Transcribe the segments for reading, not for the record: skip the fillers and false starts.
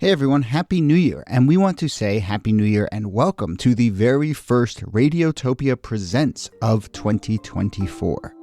Hey everyone, Happy New Year, and we want to say Happy New Year and welcome to the very first Radiotopia Presents of 2024.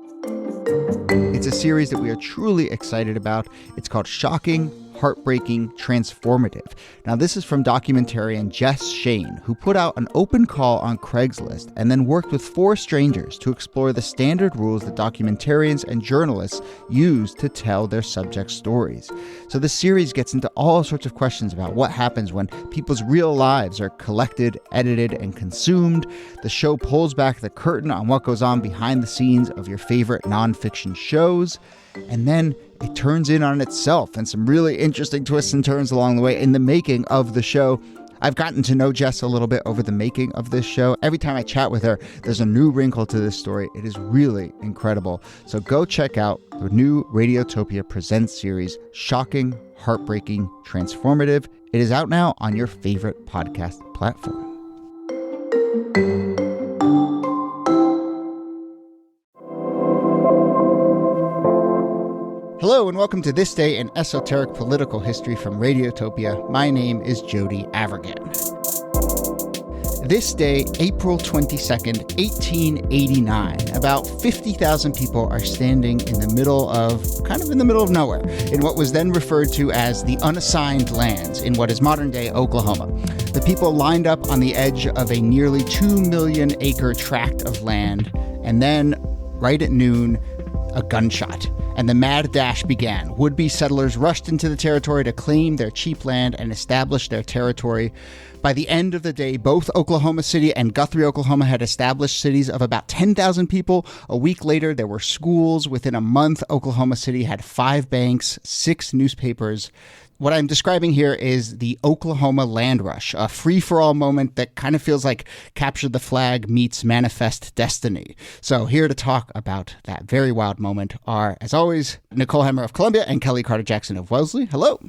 It's a series that we are truly excited about. It's called Shocking, Heartbreaking, Transformative. Now, this is from documentarian Jess Shane, who put out an open call on Craigslist and then worked with 4 strangers to explore the standard rules that documentarians and journalists use to tell their subject stories. So the series gets into all sorts of questions about what happens when people's real lives are collected, edited, and consumed. The show pulls back the curtain on what goes on behind the scenes of your favorite nonfiction shows. And then it turns in on itself and some really interesting twists and turns along the way in the making of the show. I've gotten to know Jess a little bit over the making of this show. Every time I chat with her, there's a new wrinkle to this story. It is really incredible. So go check out the new Radiotopia Presents series, Shocking, Heartbreaking, Transformative. It is out now on your favorite podcast platform. Hello and welcome to This Day in Esoteric Political History from Radiotopia. My name is Jody Avirgan. This day, April 22nd, 1889, about 50,000 people are standing in the middle of nowhere, in what was then referred to as the unassigned lands in what is modern-day Oklahoma. The people lined up on the edge of a nearly 2 million acre tract of land, and then, right at noon, a gunshot, and the mad dash began. Would-be settlers rushed into the territory to claim their cheap land and establish their territory. By the end of the day, both Oklahoma City and Guthrie, Oklahoma had established cities of about 10,000 people. A week later, there were schools. Within a month, Oklahoma City had 5 banks, 6 newspapers. What I'm describing here is the Oklahoma land rush, a free-for-all moment that kind of feels like Capture the Flag meets Manifest Destiny. So here to talk about that very wild moment are, as always, Nicole Hemmer of Columbia and Kellie Carter-Jackson of Wellesley. Hello.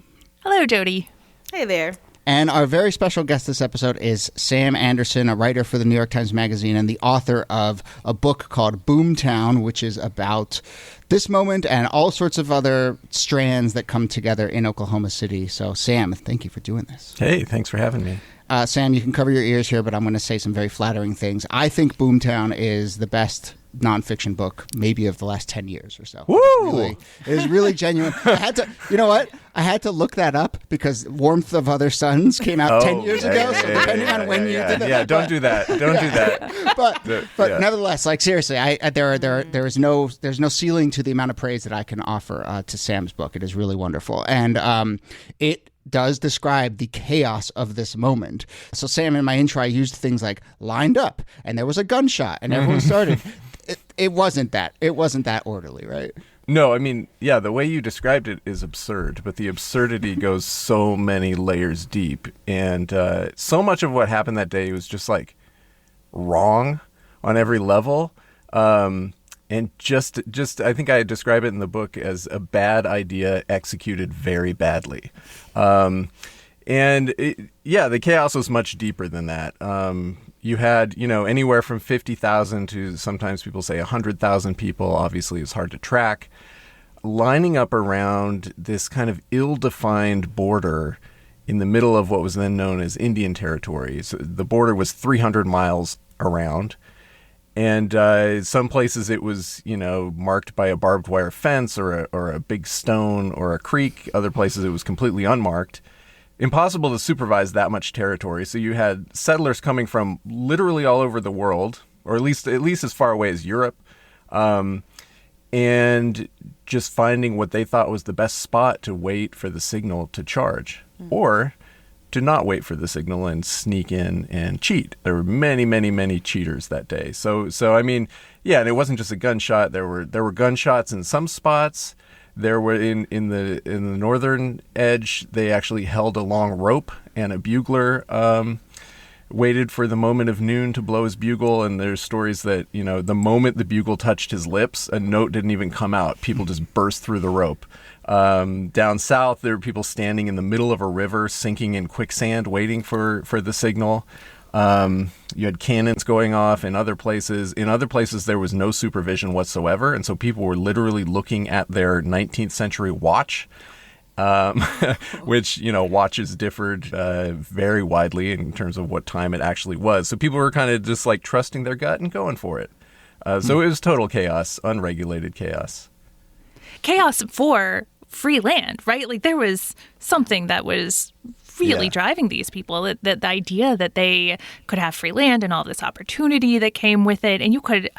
Hello, Jody. Hey there. And our very special guest this episode is Sam Anderson, a writer for the New York Times Magazine and the author of a book called Boomtown, which is about this moment and all sorts of other strands that come together in Oklahoma City. So, Sam, thank you for doing this. Hey, thanks for having me. Sam, you can cover your ears here, but I'm going to say some very flattering things. I think Boomtown is the best nonfiction book, maybe of the last 10 years or so. Woo! It is really genuine. I had to, you know what? I had to look that up because Warmth of Other Suns came out 10 years ago. So depending on when you did that. Yeah, don't do that. Don't do that. But nevertheless, like seriously, there's no ceiling to the amount of praise that I can offer to Sam's book. It is really wonderful. And it does describe the chaos of this moment. So Sam, in my intro, I used things like lined up and there was a gunshot and everyone started. It wasn't that. It wasn't that orderly, right? No, I mean, yeah, the way you described it is absurd, but the absurdity goes so many layers deep. And so much of what happened that day was just like wrong on every level. And just I think I describe it in the book as a bad idea executed very badly. The chaos was much deeper than that. You had, anywhere from 50,000 to sometimes people say 100,000 people, obviously is hard to track, lining up around this kind of ill-defined border in the middle of what was then known as Indian Territory. So the border was 300 miles around. And some places it was, marked by a barbed wire fence or a big stone or a creek. Other places it was completely unmarked. Impossible to supervise that much territory. So you had settlers coming from literally all over the world, or at least as far away as Europe, and just finding what they thought was the best spot to wait for the signal to charge, or to not wait for the signal and sneak in and cheat. There were many, many, many cheaters that day. So I mean, yeah, and it wasn't just a gunshot. There were gunshots in some spots. There were in the northern edge, they actually held a long rope, and a bugler waited for the moment of noon to blow his bugle. And there's stories that, the moment the bugle touched his lips, a note didn't even come out. People just burst through the rope. Down south, there were people standing in the middle of a river, sinking in quicksand, waiting for the signal. You had cannons going off in other places. In other places, there was no supervision whatsoever. And so people were literally looking at their 19th century watch which, watches differed very widely in terms of what time it actually was. So people were kind of just like trusting their gut and going for it. So it was total chaos, unregulated chaos. Chaos for free land, right? Like there was something that was really driving these people, that the idea that they could have free land and all this opportunity that came with it. And you could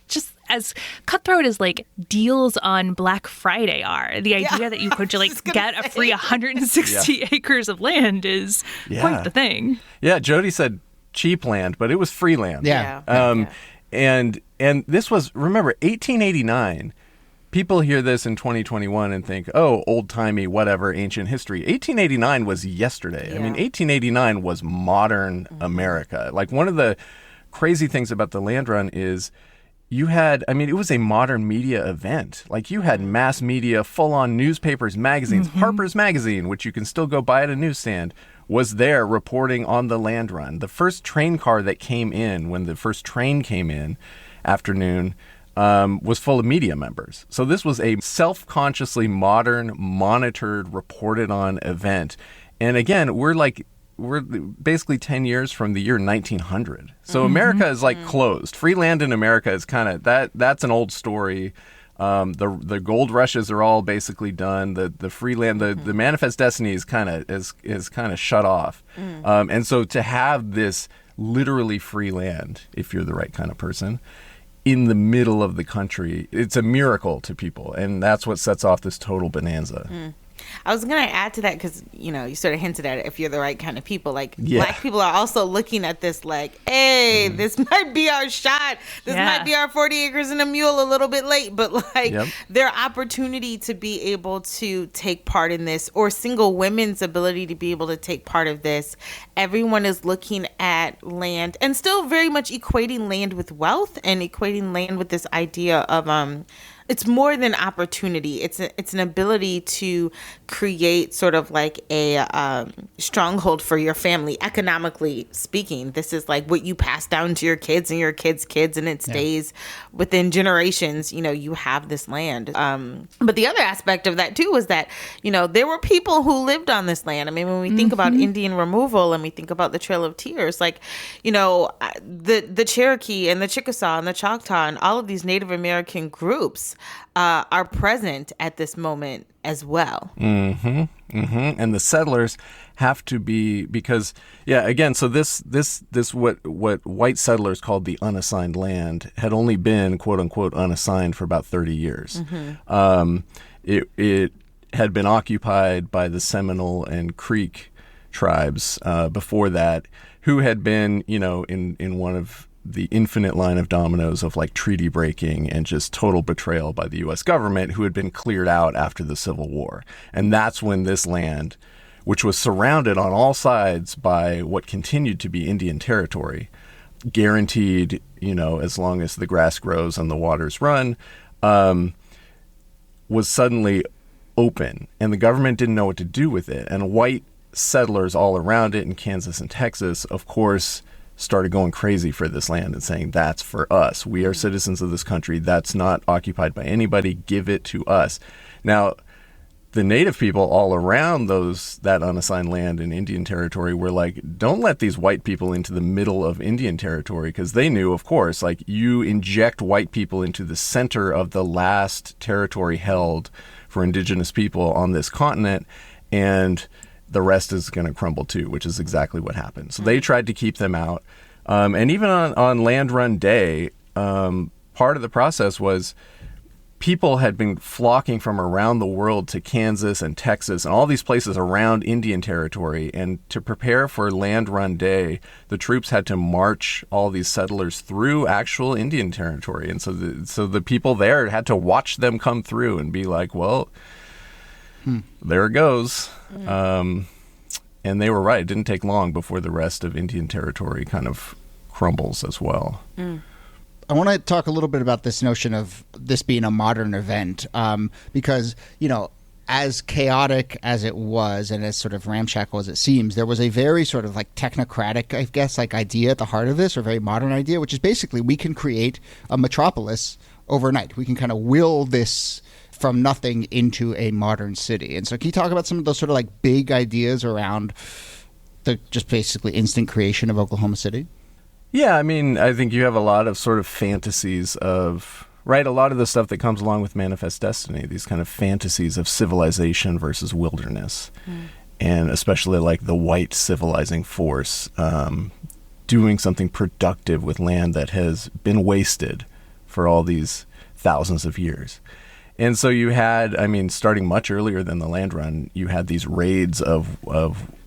just as cutthroat as like deals on Black Friday are, the idea that you could just get a free 160 acres of land is quite the thing. Yeah, Jody said cheap land, but it was free land. And this was, remember, 1889. People hear this in 2021 and think, oh, old-timey, whatever, ancient history. 1889 was yesterday. I mean, 1889 was modern America. Like, one of the crazy things about the land run is you had, it was a modern media event. Like, you had mass media, full-on newspapers, magazines. Harper's Magazine, which you can still go buy at a newsstand, was there reporting on the land run. The first train car that came in, when the first train came in, afternoon, was full of media members. So this was a self-consciously modern, monitored, reported on event. And again, we're basically 10 years from the year 1900. So America is like closed. Free land in America is kind of, that's an old story. The gold rushes are all basically done. The free land, the manifest destiny is kind of shut off. And so to have this literally free land, if you're the right kind of person, in the middle of the country, it's a miracle to people. And that's what sets off this total bonanza. I was going to add to that because, you sort of hinted at it, if you're the right kind of people. Like, Black people are also looking at this like, hey, this might be our shot. This might be our 40 acres and a mule a little bit late. But, their opportunity to be able to take part in this, or single women's ability to be able to take part of this, everyone is looking at land and still very much equating land with wealth and equating land with this idea of it's more than opportunity. It's an ability to create sort of like a stronghold for your family, economically speaking. This is like what you pass down to your kids and your kids' kids, and it stays within generations. You have this land. But the other aspect of that too was that, there were people who lived on this land. When we think about Indian removal and we think about the Trail of Tears, like, the Cherokee and the Chickasaw and the Choctaw and all of these Native American groups are present at this moment as well. And the settlers have to be, because again, so this what white settlers called the unassigned land had only been quote unquote unassigned for about 30 years. It had been occupied by the Seminole and Creek tribes before that, who had been in one of the infinite line of dominoes of like treaty breaking and just total betrayal by the U.S. government, who had been cleared out after the Civil War. And that's when this land, which was surrounded on all sides by what continued to be Indian territory, guaranteed, as long as the grass grows and the waters run, was suddenly open. And the government didn't know what to do with it. And white settlers all around it in Kansas and Texas, of course, started going crazy for this land and saying, that's for us. We are citizens of this country. That's not occupied by anybody. Give it to us. Now, the native people all around that unassigned land in Indian territory were like, don't let these white people into the middle of Indian territory, because they knew, of course, like, you inject white people into the center of the last territory held for indigenous people on this continent, and the rest is going to crumble too, which is exactly what happened. So they tried to keep them out. And even on Land Run Day, part of the process was people had been flocking from around the world to Kansas and Texas and all these places around Indian territory. And to prepare for Land Run Day, the troops had to march all these settlers through actual Indian territory. And so the people there had to watch them come through and be like, well, there it goes. And they were right. It didn't take long before the rest of Indian territory kind of crumbles as well. I want to talk a little bit about this notion of this being a modern event, because, as chaotic as it was and as sort of ramshackle as it seems, there was a very sort of like technocratic, I guess, like idea at the heart of this, or very modern idea, which is basically we can create a metropolis overnight. We can kind of will this from nothing into a modern city. And so can you talk about some of those sort of like big ideas around the just basically instant creation of Oklahoma City? Yeah, I mean, I think you have a lot of sort of fantasies of, right, a lot of the stuff that comes along with Manifest Destiny, these kind of fantasies of civilization versus wilderness. And especially like the white civilizing force doing something productive with land that has been wasted for all these thousands of years. And so you had, I mean, starting much earlier than the land run, you had these raids of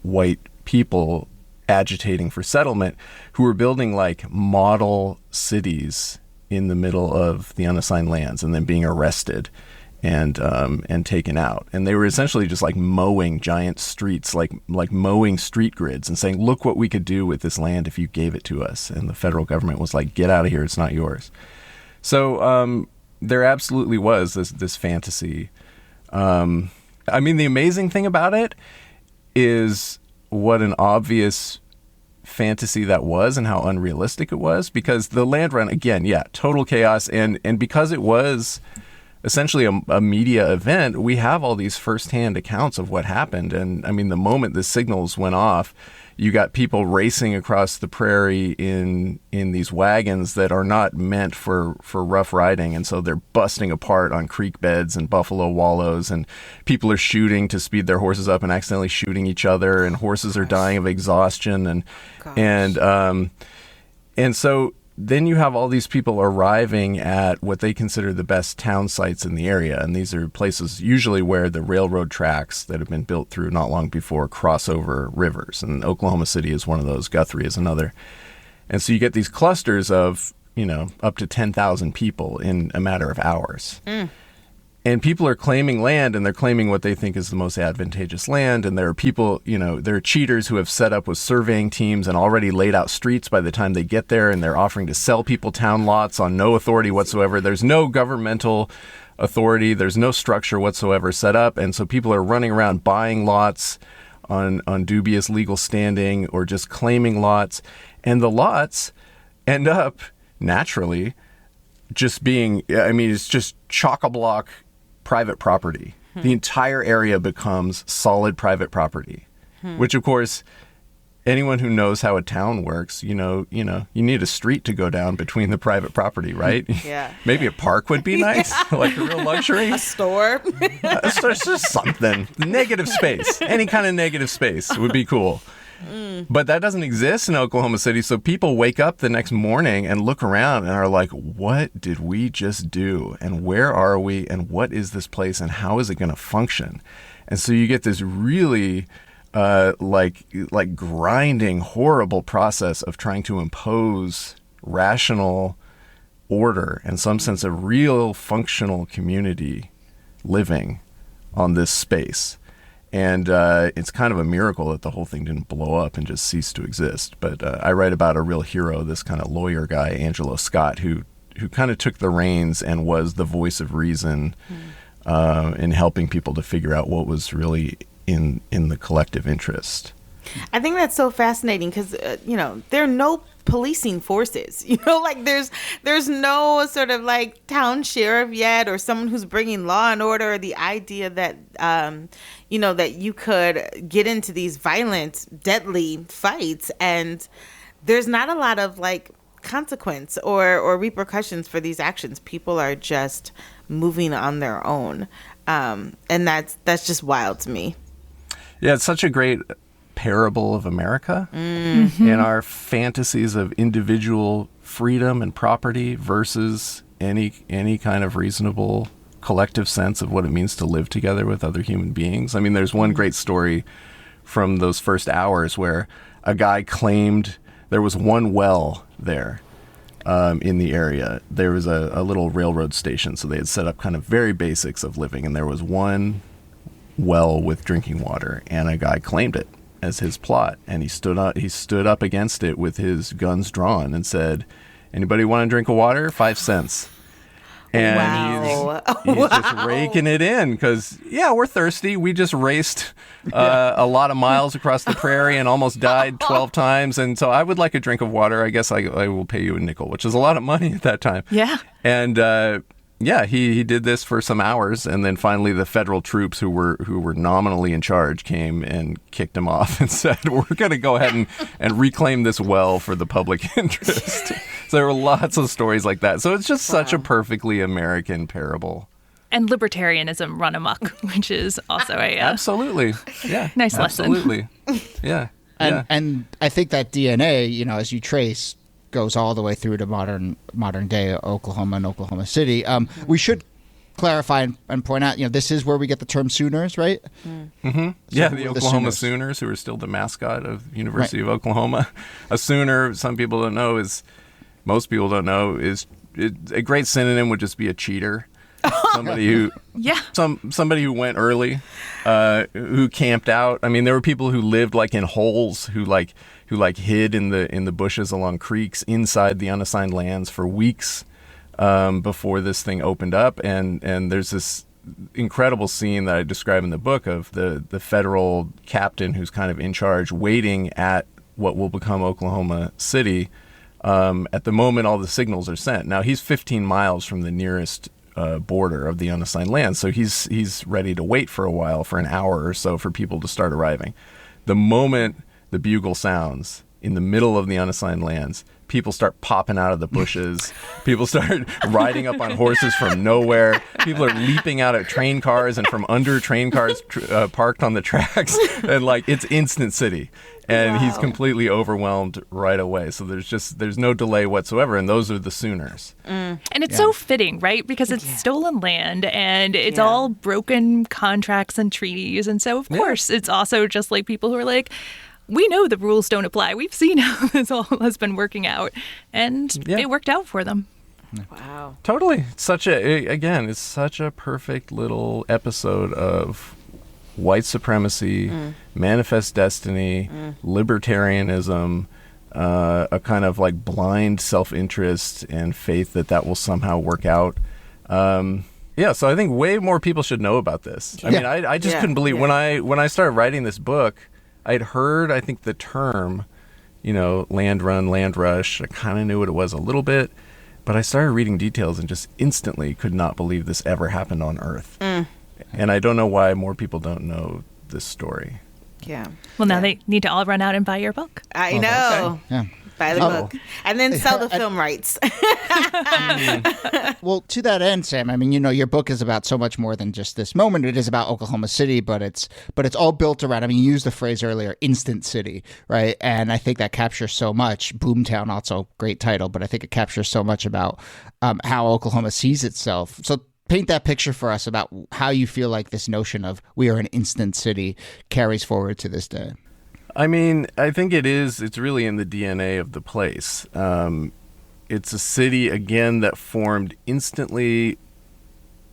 white people agitating for settlement who were building like model cities in the middle of the unassigned lands and then being arrested and taken out. And they were essentially just like mowing giant streets, like mowing street grids and saying, look what we could do with this land if you gave it to us. And the federal government was like, get out of here, it's not yours. So there absolutely was this fantasy. I mean, the amazing thing about it is what an obvious fantasy that was and how unrealistic it was, because the land run, again, yeah, total chaos. And because it was essentially a media event, we have all these firsthand accounts of what happened. And I mean, the moment the signals went off, you got people racing across the prairie in these wagons that are not meant for rough riding. And so they're busting apart on creek beds and buffalo wallows, and people are shooting to speed their horses up and accidentally shooting each other, and horses are dying of exhaustion. And so then you have all these people arriving at what they consider the best town sites in the area. And these are places usually where the railroad tracks that have been built through not long before cross over rivers. And Oklahoma City is one of those. Guthrie is another. And so you get these clusters of, up to 10,000 people in a matter of hours. And people are claiming land, and they're claiming what they think is the most advantageous land. And there are people, there are cheaters who have set up with surveying teams and already laid out streets by the time they get there. And they're offering to sell people town lots on no authority whatsoever. There's no governmental authority. There's no structure whatsoever set up. And so people are running around buying lots on dubious legal standing or just claiming lots. And the lots end up naturally just being, it's just chock-a-block private property. The entire area becomes solid private property, which of course, anyone who knows how a town works, you need a street to go down between the private property, right? Yeah. Maybe a park would be nice, like a real luxury. A store. It's just something. Negative space. Any kind of negative space would be cool. But that doesn't exist in Oklahoma City. So people wake up the next morning and look around and are like, what did we just do? And where are we? And what is this place? And how is it going to function? And so you get this really like grinding, horrible process of trying to impose rational order and some sense of real functional community living on this space. And it's kind of a miracle that the whole thing didn't blow up and just cease to exist. But I write about a real hero, this kind of lawyer guy, Angelo Scott, who kind of took the reins and was the voice of reason in helping people to figure out what was really in the collective interest. I think that's so fascinating because, there are no policing forces, like there's no sort of like town sheriff yet or someone who's bringing law and order, or the idea that, that you could get into these violent, deadly fights and there's not a lot of like consequence or repercussions for these actions. People are just moving on their own. And that's just wild to me. Yeah, it's such a great parable of America and our fantasies of individual freedom and property versus any kind of reasonable collective sense of what it means to live together with other human beings. I mean, there's one great story from those first hours where a guy claimed there was one well there in the area. There was a little railroad station, so they had set up kind of very basics of living, and there was one well with drinking water, and a guy claimed it as his plot, and he stood up against it with his guns drawn and said, "Anybody want a drink of water? 5 cents." And he's just raking it in because, we're thirsty. We just raced a lot of miles across the prairie and almost died 12 times. And so I would like a drink of water. I guess I will pay you a nickel, which is a lot of money at that time. Yeah. And Yeah, he did this for some hours, and then finally the federal troops who were nominally in charge came and kicked him off and said, we're going to go ahead and reclaim this well for the public interest. So there were lots of stories like that. So it's just such a perfectly American parable. And libertarianism run amok, which is also a absolutely, yeah, nice lesson. Absolutely, yeah. And I think that DNA, as you trace, goes all the way through to modern day Oklahoma and Oklahoma City. We should clarify and point out, this is where we get the term Sooners, right? Mm-hmm. Yeah, the Oklahoma Sooners, who are still the mascot of the University of Oklahoma. A Sooner, most people don't know, is a great synonym would just be a cheater. Somebody who somebody who went early, who camped out. I mean, there were people who lived like in holes, who hid in the bushes along creeks inside the unassigned lands for weeks before this thing opened up. And there's this incredible scene that I describe in the book of the federal captain who's kind of in charge, waiting at what will become Oklahoma City at the moment all the signals are sent. Now he's 15 miles from the nearest border of the unassigned land, so he's ready to wait for a while, for an hour or so, for people to start arriving. The moment the bugle sounds in the middle of the unassigned lands, people start popping out of the bushes. People start riding up on horses from nowhere. People are leaping out of train cars and from under train cars parked on the tracks, and it's instant city. And he's completely overwhelmed right away. So there's no delay whatsoever. And those are the Sooners. And it's so fitting, right? Because it's stolen land and it's all broken contracts and treaties. And so, of course, it's also just like people who are like, we know the rules don't apply. We've seen how this all has been working out. And it worked out for them. Wow. Totally. It's such a perfect little episode of white supremacy, manifest destiny, libertarianism, a kind of like blind self-interest and faith that will somehow work out. So I think way more people should know about this. I mean, I just couldn't believe when I started writing this book, I'd heard, I think, the term, land run, land rush. I kind of knew what it was a little bit, but I started reading details and just instantly could not believe this ever happened on Earth. And I don't know why more people don't know this story. Yeah. Well, now they need to all run out and buy your book. I know. Okay. Yeah. Buy the book. And then sell the film rights. Well, to that end, Sam, I mean, your book is about so much more than just this moment. It is about Oklahoma City, but it's all built around, I mean, you used the phrase earlier, instant city, right? And I think that captures so much. Boomtown, also great title, but I think it captures so much about how Oklahoma sees itself. So paint that picture for us about how you feel like this notion of we are an instant city carries forward to this day. I mean, I think it's really in the DNA of the place. It's a city, again, that formed instantly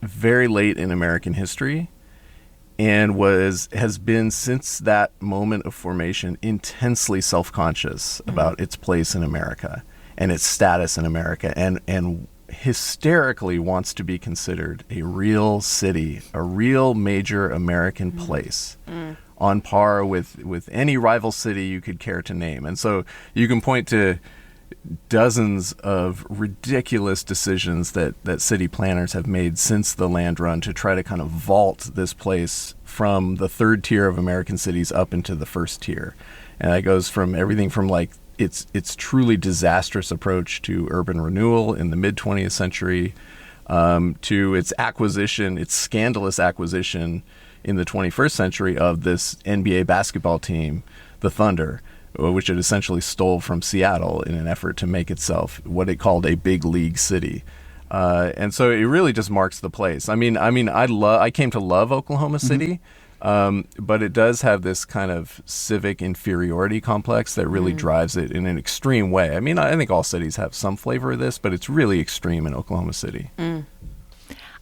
very late in American history and has been, since that moment of formation, intensely self-conscious about its place in America and its status in America, and hysterically wants to be considered a real city, a real major American place, on par with any rival city you could care to name. And so you can point to dozens of ridiculous decisions that city planners have made since the land run to try to kind of vault this place from the third tier of American cities up into the first tier. And that goes from everything from its truly disastrous approach to urban renewal in the mid-20th century, to its scandalous acquisition in the 21st century of this NBA basketball team, the Thunder, which it essentially stole from Seattle in an effort to make itself what it called a big league city. And so it really just marks the place. I mean, I came to love Oklahoma City, but it does have this kind of civic inferiority complex that really drives it in an extreme way. I mean, I think all cities have some flavor of this, but it's really extreme in Oklahoma City.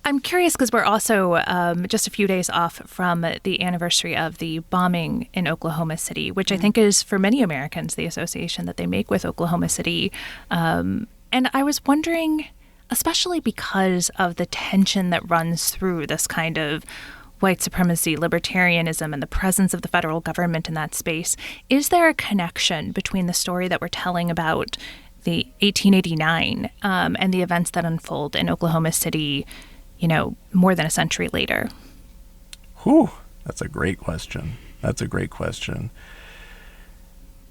I'm curious because we're also just a few days off from the anniversary of the bombing in Oklahoma City, which I think is, for many Americans, the association that they make with Oklahoma City. And I was wondering, especially because of the tension that runs through this kind of white supremacy, libertarianism, and the presence of the federal government in that space, is there a connection between the story that we're telling about the 1889 and the events that unfold in Oklahoma City, more than a century later? Whew, that's a great question.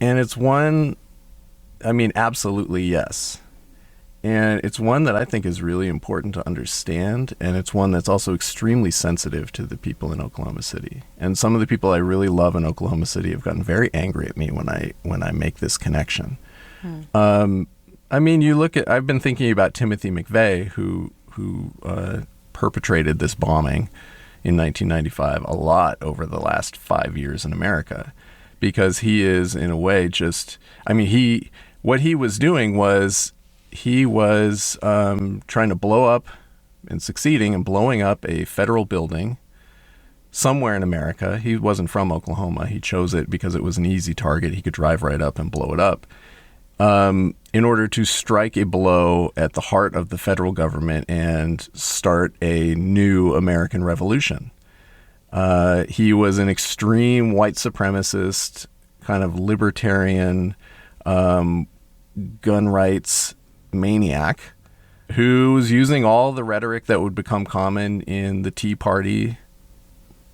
And it's one, absolutely yes. And it's one that I think is really important to understand, and it's one that's also extremely sensitive to the people in Oklahoma City. And some of the people I really love in Oklahoma City have gotten very angry at me when I make this connection. You look at, I've been thinking about Timothy McVeigh, who perpetrated this bombing in 1995 a lot over the last 5 years in America, because he is, in a way, what he was doing was he was trying to blow up and succeeding in blowing up a federal building somewhere in America. He wasn't from Oklahoma. He chose it because it was an easy target. He could drive right up and blow it up in order to strike a blow at the heart of the federal government and start a new American revolution. He was an extreme white supremacist, kind of libertarian, gun rights maniac who was using all the rhetoric that would become common in the Tea Party,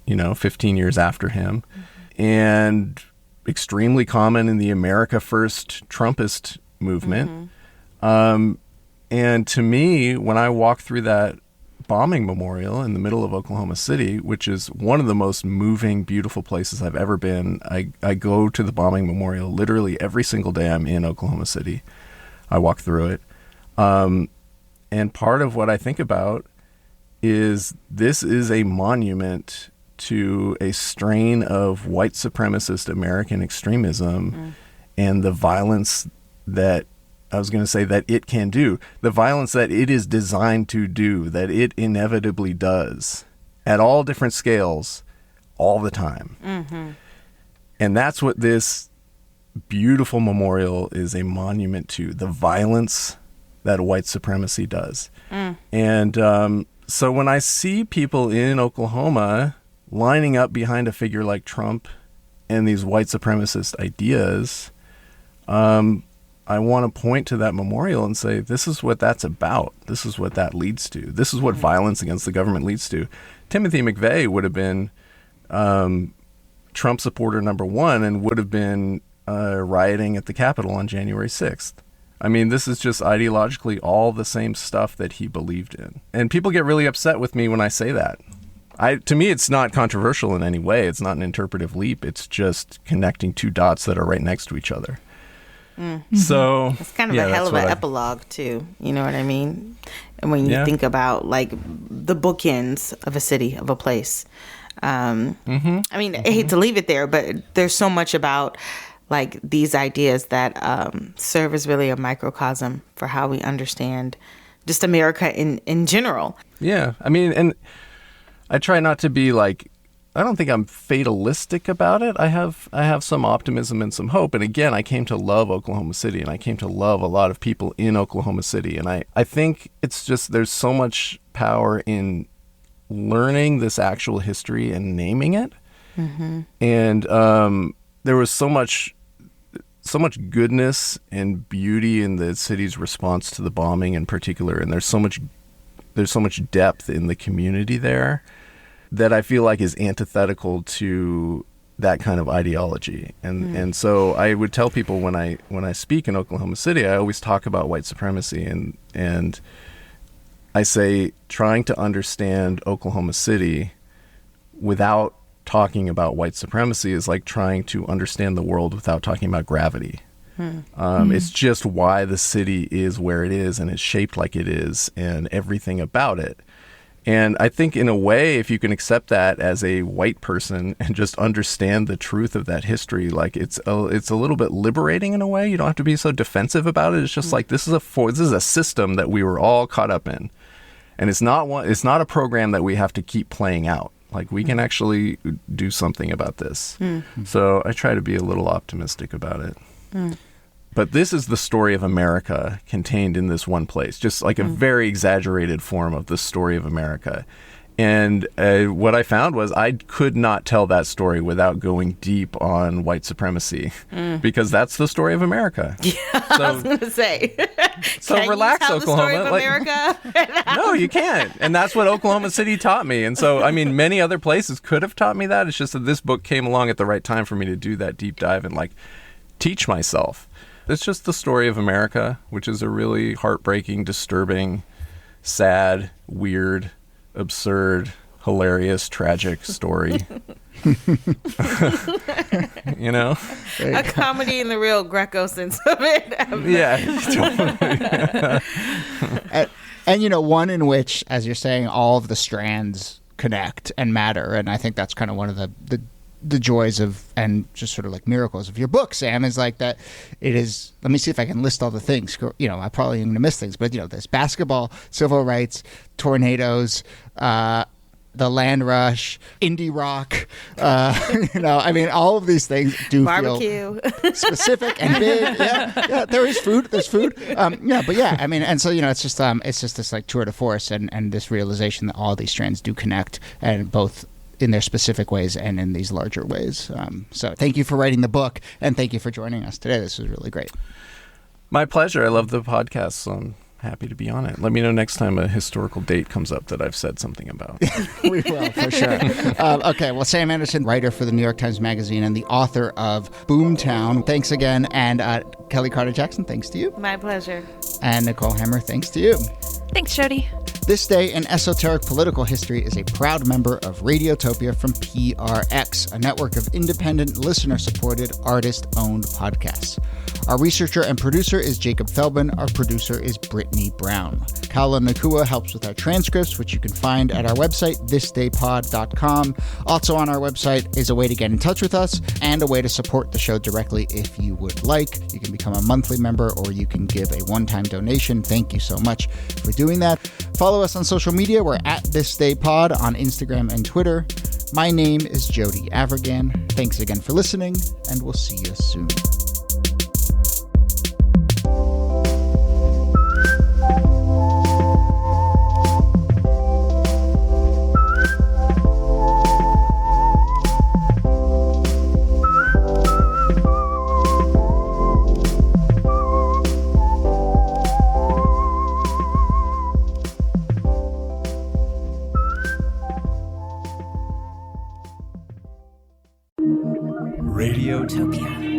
15 years after him, and extremely common in the America First Trumpist movement. And to me, when I walk through that bombing memorial in the middle of Oklahoma City, which is one of the most moving, beautiful places I've ever been, I go to the bombing memorial literally every single day I'm in Oklahoma City. I walk through it. And part of what I think about is this is a monument to a strain of white supremacist American extremism and the violence that that it can do, the violence that it is designed to do, that it inevitably does at all different scales all the time. And that's what this beautiful memorial is a monument to, the violence that white supremacy does. And so when I see people in Oklahoma lining up behind a figure like Trump and these white supremacist ideas, I want to point to that memorial and say, this is what that's about. This is what that leads to. This is what violence against the government leads to. Timothy McVeigh would have been Trump supporter number one and would have been rioting at the Capitol on January 6th. This is just ideologically all the same stuff that he believed in. And people get really upset with me when I say that. To me, it's not controversial in any way. It's not an interpretive leap. It's just connecting two dots that are right next to each other. So it's kind of a hell of an epilogue too. You know what I mean? And when you think about like the bookends of a city, of a place. I hate to leave it there, but there's so much about like these ideas that serve as really a microcosm for how we understand just America in general. Yeah. And I try not to be like, I don't think I'm fatalistic about it. I have some optimism and some hope. And again, I came to love Oklahoma City, and I came to love a lot of people in Oklahoma City. And I think it's just, there's so much power in learning this actual history and naming it. And there was so much goodness and beauty in the city's response to the bombing in particular. And there's so much depth in the community there that I feel like is antithetical to that kind of ideology. And so I would tell people when I speak in Oklahoma City, I always talk about white supremacy, and I say trying to understand Oklahoma City without talking about white supremacy is like trying to understand the world without talking about gravity. It's just why the city is where it is and is shaped like it is and everything about it. And I think in a way, if you can accept that as a white person and just understand the truth of that history, like it's a little bit liberating in a way. You don't have to be so defensive about it. It's just like this is a system that we were all caught up in, and it's not a program that we have to keep playing out. Like we can actually do something about this. So I try to be a little optimistic about it. But this is the story of America contained in this one place, just like a very exaggerated form of the story of America. And what I found was I could not tell that story without going deep on white supremacy, because that's the story of America. Yeah, I was going to say. So Can relax, you tell Oklahoma. The story of America? No, you can't. And that's what Oklahoma City taught me. And so, I mean, many other places could have taught me that. It's just that this book came along at the right time for me to do that deep dive and like teach myself. It's just the story of America, which is a really heartbreaking, disturbing, sad, weird, absurd, hilarious, tragic story. You know? A comedy in the real Greco sense of it. Yeah, totally. And, you know, one in which, as you're saying, all of the strands connect and matter. And I think that's kind of one of the joys of, and just sort of like miracles of your book, Sam, is like that it is, let me see if I can list all the things. You know, I probably am going to miss things, but, you know, there's basketball, civil rights, tornadoes, the land rush, indie rock, you know, I mean, all of these things do barbecue. Feel specific and big. Yeah, there is food. There's food. Yeah, but yeah, I mean, and so, you know, it's just this like tour de force and this realization that all these strands do connect, and both in their specific ways and in these larger ways. So thank you for writing the book, and thank you for joining us today. This was really great. My pleasure. I love the podcast, so I'm happy to be on it. Let me know next time a historical date comes up that I've said something about. We will, for sure. Okay, well, Sam Anderson, writer for the New York Times Magazine and the author of Boomtown. Thanks again. And Kellie Carter-Jackson, thanks to you. My pleasure. And Nicole Hammer, thanks to you. Thanks, Jody. This Day in Esoteric Political History is a proud member of Radiotopia from PRX, a network of independent, listener-supported, artist-owned podcasts. Our researcher and producer is Jacob Feldman. Our producer is Brittany Brown. Kala Nakua helps with our transcripts, which you can find at our website, thisdaypod.com. Also on our website is a way to get in touch with us and a way to support the show directly if you would like. You can become a monthly member or you can give a one-time donation. Thank you so much for doing that. Follow us on social media. We're at thisdaypod on Instagram and Twitter. My name is Jody Avirgan. Thanks again for listening, and we'll see you soon. Radiotopia.